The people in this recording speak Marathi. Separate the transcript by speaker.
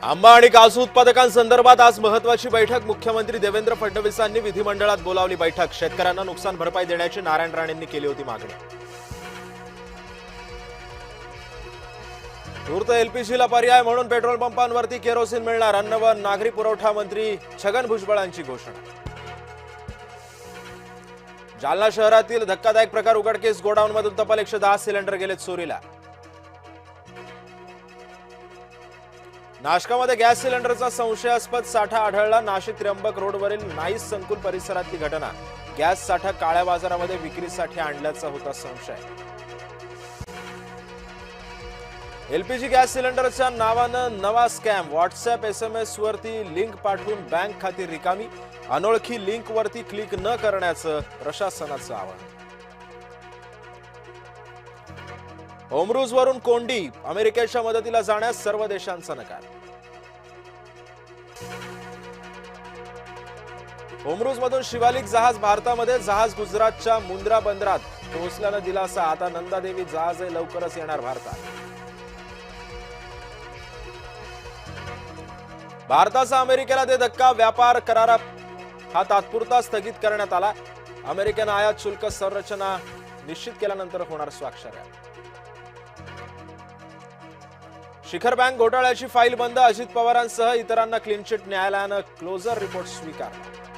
Speaker 1: आंबा आणि काजू उत्पादकांसंदर्भात आज महत्त्वाची बैठक. मुख्यमंत्री देवेंद्र फडणवीसांनी विधिमंडळात बोलावली बैठक. शेतकऱ्यांना नुकसान भरपाई देण्याची नारायण राणेंनी केली होती मागणी. तूर्त एलपीजीला पर्याय म्हणून पेट्रोल पंपांवरती केरोसिन मिळणार. अन्न व नागरी पुरवठा मंत्री छगन भुजबळांची घोषणा. जालना शहरातील धक्कादायक प्रकार उघडकीस. गोडाऊनमधून तब्बल 110 सिलेंडर गेले चोरीला. नाशकामध्ये गॅस सिलेंडरचा संशयास्पद साठा आढळला. नाशिक त्र्यंबक रोडवरील नाईस संकुल परिसरातली घटना. गॅस साठा काळ्या बाजारामध्ये विक्रीसाठी आणल्याचा होता संशय. एलपीजी गॅस सिलेंडरच्या नावानं नवा स्कॅम. व्हॉट्सअप एसएमएस वरती लिंक पाठवून बँक खाती रिकामी. अनोळखी लिंक वरती क्लिक न करण्याचं प्रशासनाचं आवाहन. होमरूज वरून कोंडी. अमेरिकेच्या मदतीला जाण्यास सर्व देशांचा नकार. होमरूज मधून शिवालिक जहाज भारतामध्ये. जहाज गुजरातच्या मुंद्रा बंदरात पोहोचल्यानं दिलासा. आता नंदादेवी जहाज लवकरच येणार भारतात. भारताचा अमेरिकेला दे धक्का. व्यापार करार हा तात्पुरता स्थगित करण्यात आला. अमेरिकेनं आयात शुल्क संरचना निश्चित केल्यानंतर होणार स्वाक्षऱ्या. शिखर बँक घोटाळ्याची फाईल बंद. अजित पवारांसह इतरांना क्लीन चिट. न्यायालयानं क्लोजर रिपोर्ट स्वीकारला.